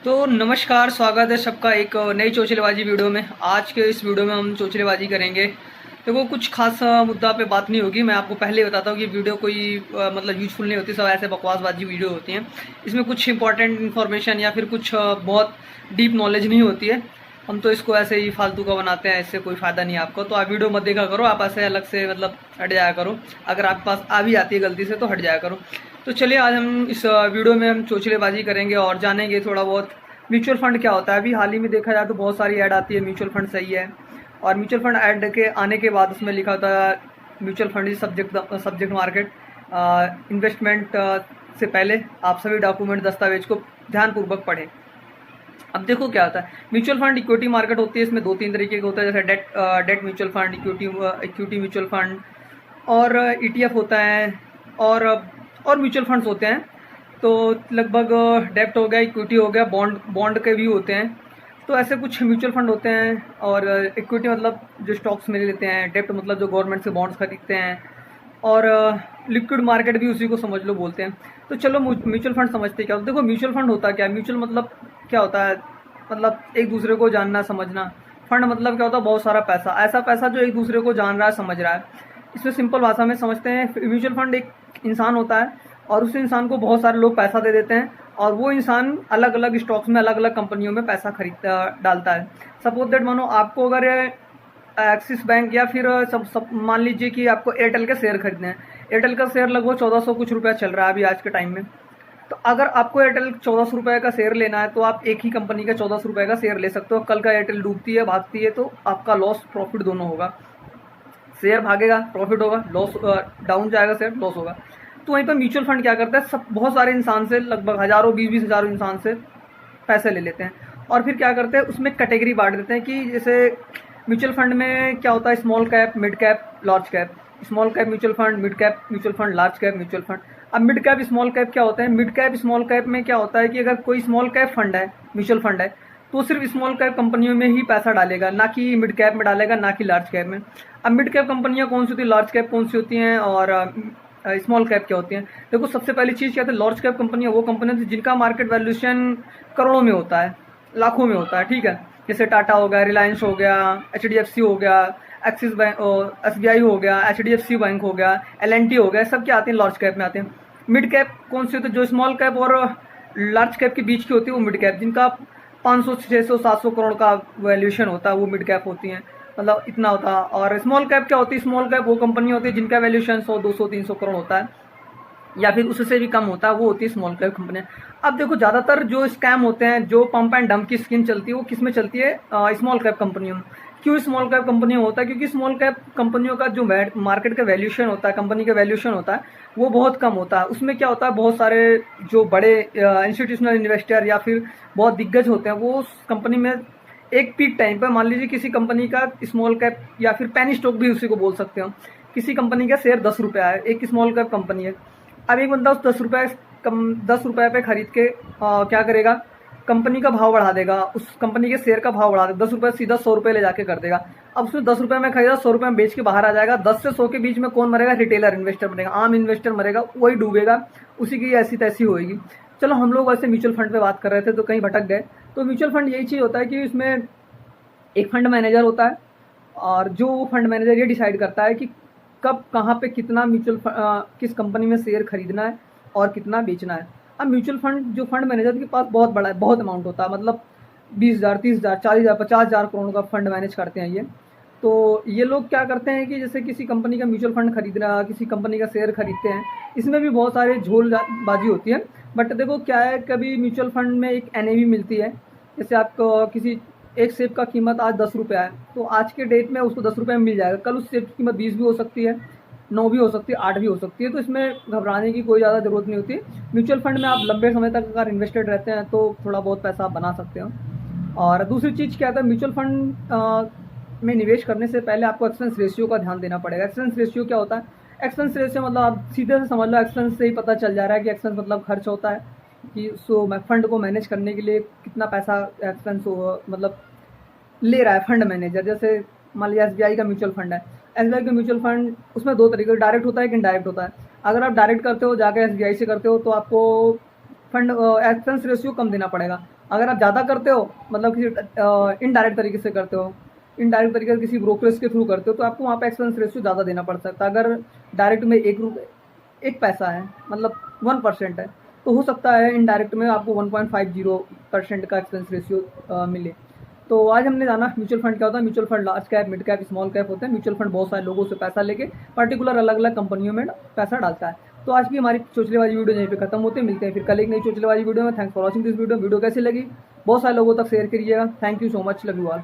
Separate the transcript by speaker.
Speaker 1: तो नमस्कार, स्वागत है सबका एक नई चोचलेबाजी वीडियो में। आज के इस वीडियो में हम चोचलेबाजी करेंगे। देखो, कुछ खास मुद्दा पे बात नहीं होगी। मैं आपको पहले ही बताता हूँ कि वीडियो कोई मतलब यूजफुल नहीं होती, सब ऐसे बकवासबाजी वीडियो होती हैं। इसमें कुछ इंपॉर्टेंट इन्फॉर्मेशन या फिर कुछ बहुत डीप नॉलेज नहीं होती है। हम तो इसको ऐसे ही फालतू का बनाते हैं, इससे कोई फ़ायदा नहीं है आपको। तो आप वीडियो मत देखा करो, आप ऐसे अलग से मतलब हट जाया करो। अगर आपके पास आ भी आती है गलती से तो हट जाया करो। तो चलिए, आज हम इस वीडियो में हम चोचलेबाजी करेंगे और जानेंगे थोड़ा बहुत म्यूचुअल फंड क्या होता है। अभी हाल ही में देखा जाए तो बहुत सारी ऐड आती है म्यूचुअल फंड सही है, और म्यूचुअल फंड ऐड के आने के बाद उसमें लिखा होता है mutual fund is subject market investment से पहले आप सभी डॉक्यूमेंट दस्तावेज को ध्यानपूर्वक पढ़ें। अब देखो क्या होता है। म्यूचुअल फंड इक्विटी मार्केट होती है, इसमें दो तीन तरीके के होता है, जैसे debt mutual fund, equity mutual fund और ईटीएफ होता है, और म्यूचुअल फंड्स होते हैं। तो लगभग डेप्ट हो गया, इक्विटी हो गया, बॉन्ड के भी होते हैं। तो ऐसे कुछ म्यूचुअल फंड होते हैं। और इक्विटी मतलब जो स्टॉक्स में लेते हैं, डेप्ट मतलब जो गवर्नमेंट से बॉन्ड्स खरीदते हैं, और लिक्विड मार्केट भी उसी को समझ लो बोलते हैं। तो चलो म्यूचुअल फंड समझते क्या। देखो, म्यूचुअल फंड होता क्या है। म्यूचुअल मतलब क्या होता है, मतलब एक दूसरे को जानना समझना। फंड मतलब क्या होता है, बहुत सारा पैसा, ऐसा पैसा जो एक दूसरे को जान रहा है समझ रहा है। इसमें सिंपल भाषा में समझते हैं। म्यूचुअल फंड एक इंसान होता है और उस इंसान को बहुत सारे लोग पैसा दे देते हैं, और वो इंसान अलग अलग स्टॉक्स में अलग अलग कंपनियों में पैसा खरीदता डालता है। सपोज दैट, मानो आपको अगर एक्सिस बैंक या फिर सब मान लीजिए कि आपको एयरटेल के शेयर खरीदने हैं। एयरटेल का शेयर लगभग 1400 कुछ रुपया चल रहा है अभी आज के टाइम में। तो अगर आपको एयरटेल 1400 रुपये का शेयर लेना है तो आप एक ही कंपनी का 1400 रुपये का शेयर ले सकते हो। कल का एयरटेल डूबती है, भागती है, तो आपका लॉस प्रॉफिट दोनों होगा। शेयर भागेगा, प्रॉफिट होगा, लॉस डाउन जाएगा, शेयर लॉस होगा। तो वहीं पर म्यूचुअल फंड क्या करता है, सब बहुत सारे इंसान से, लगभग हज़ारों 20-20 हज़ारों इंसान से पैसे ले लेते हैं, और फिर क्या करते हैं, उसमें कैटेगरी बांट देते हैं कि जैसे म्यूचुअल फंड में क्या होता है, small cap, mid cap, large cap. Small cap mutual fund, mid cap mutual fund, large cap mutual fund. अब मिड कैप स्मॉल कैप क्या होता है। मिड कैप स्मॉल कैप में क्या होता है कि अगर कोई स्मॉल कैप फंड है, म्यूचुअल फंड है, तो सिर्फ स्मॉल कैप कंपनियों में ही पैसा डालेगा, ना कि मिड कैप में डालेगा, ना कि लार्ज कैप में। अब मिड कैप कंपनियां कौन सी होती है, लार्ज कैप कौन सी होती हैं, और स्मॉल कैप क्या होती हैं। देखो, सबसे पहली चीज़ क्या है, लार्ज कैप कंपनियां वो कंपनियां जिनका मार्केट वैल्यूएशन करोड़ों में होता है, लाखों में होता है, ठीक है। जैसे टाटा हो गया, रिलायंस हो गया, एचडीएफसी हो गया, एक्सिस बैंक, एसबीआई हो गया, एचडीएफसी बैंक हो गया, एलएनटी हो गया, सब क्या आते हैं, लार्ज कैप में आते हैं। मिड कैप कौन सी होती है, जो स्मॉल कैप और लार्ज कैप के बीच की होती है, वो मिड कैप, जिनका 500, 600, 700 करोड़ का वैल्यूएशन होता है, वो मिड कैप होती हैं, मतलब इतना होता है। और स्मॉल कैप क्या होती है, स्मॉल कैप वो कंपनी होती है जिनका वैल्यूएशन 100, 200, 300 करोड़ होता है, या फिर उससे भी कम होता है, वो होती है स्मॉल कैप कंपनियां। अब देखो, ज़्यादातर जो स्कैम होते हैं, जो पंप एंड डंप की स्कीम चलती है, वो किस में चलती है, स्मॉल कैप कंपनियों में। क्यों स्मॉल कैप कंपनियों में होता है, क्योंकि स्मॉल कैप कंपनियों का जो मार्केट का वैल्यूएशन होता है, कंपनी का वैल्यूएशन होता है, वो बहुत कम होता है। उसमें क्या होता है, बहुत सारे जो बड़े इंस्टीट्यूशनल इन्वेस्टर या फिर बहुत दिग्गज होते हैं, वो उस कंपनी में एक पीक टाइम पर, मान लीजिए किसी कंपनी का स्मॉल कैप या फिर पेनी स्टॉक भी उसी को बोल सकते हो, किसी कंपनी का शेयर 10 रुपया है, एक स्मॉल कैप कंपनी है। अब एक बंदा उस 10 रुपये पे खरीद के क्या करेगा, कंपनी का भाव बढ़ा देगा, उस कंपनी के शेयर का भाव बढ़ा देगा, 10 रुपये सीधा 100 रुपये ले जाके कर देगा। अब उसने 10 रुपये में खरीदा, 100 रुपये में बेच के बाहर आ जाएगा। 10 से 100 के बीच में कौन मरेगा, रिटेलर इन्वेस्टर मरेगा, आम इन्वेस्टर मरेगा, वही डूबेगा, उसी की ऐसी तैसी होएगी। चलो, हम लोग वैसे म्यूचुअल फंड पे बात कर रहे थे तो कहीं भटक गए। तो म्यूचुअल फंड यही चीज़ होता है कि इसमें एक फंड मैनेजर होता है, और जो फंड मैनेजर ये डिसाइड करता है कि कब कहाँ पे कितना किस कंपनी में शेयर खरीदना है और कितना बेचना है। अब म्यूचुअल फंड, जो फंड मैनेजर के पास बहुत बड़ा है, बहुत अमाउंट होता है, मतलब 20,000, 30,000, 40,000, 50,000 करोड़ का फंड मैनेज करते हैं ये। तो ये लोग क्या करते हैं कि जैसे किसी कंपनी का म्यूचुअल फंड खरीदना, किसी कंपनी का शेयर खरीदते हैं, इसमें भी बहुत सारे झोलबाजी होती है। बट देखो क्या है, कभी म्यूचुअल फंड में एक एनएवी मिलती है। जैसे आपको किसी एक सेब का कीमत आज 10 रुपये है, तो आज के डेट में उसको 10 रुपये में मिल जाएगा। कल उस सेब की कीमत 20 भी हो सकती है, 9 भी हो सकती है, 8 भी हो सकती है। तो इसमें घबराने की कोई ज़्यादा ज़रूरत नहीं होती। म्यूचुअल फंड में आप लंबे समय तक अगर इन्वेस्टेड रहते हैं तो थोड़ा बहुत पैसा आप बना सकते हो। और दूसरी चीज़ क्या था, म्यूचुअल फंड में निवेश करने से पहले आपको एक्सपेंस रेशियो का ध्यान देना पड़ेगा। एक्सपेंस रेशियो क्या होता है, एक्सपेंस रेशियो मतलब आप सीधे से समझ लो, एक्सपेंस से ही पता चल जा रहा है कि एक्सपेंस मतलब खर्च होता है, कि फंड को मैनेज करने के लिए कितना पैसा एक्सपेंस मतलब ले रहा है फंड मैनेजर। जैसे मान लीजिए एसबीआई का म्यूचुअल फंड है, एसबीआई का म्यूचुअल फंड, उसमें दो तरीके, डायरेक्ट होता है कि इनडायरेक्ट होता है। अगर आप डायरेक्ट करते हो, जाकर एसबीआई से करते हो, तो आपको फंड एक्सपेंस रेशियो कम देना पड़ेगा। अगर आप ज़्यादा करते हो, मतलब किसी इनडायरेक्ट तरीके से करते हो, इनडायरेक्ट तरीके से किसी ब्रोकरेज के थ्रू करते हो, तो आपको वहाँ पे एक्सपेंस रेशियो ज़्यादा देना पड़ सकता है। अगर डायरेक्ट में 1 पैसा है, मतलब 1% है, तो हो सकता है इनडायरेक्ट में आपको 1.50% का एक्सपेंस रेशियो मिले। तो आज हमने जाना म्यूचुअल फंड क्या होता है। Mutual fund large cap, mid cap, small cap होते हैं। म्यूचुअल फंड बहुत सारे लोगों से पैसा लेके पर्टिकुलर अलग अलग कंपनियों में पैसा डालता है। तो आज की हमारी चोचलेबाजी वीडियो यहीं पे खत्म होते हैं। मिलते हैं फिर कल एक नई चोचलेबाजी वीडियो में। Thanks for watching this video. Video कैसी लगी बहुत सारे लोगों तक शेयर करिएगा। Thank you so much, love you all.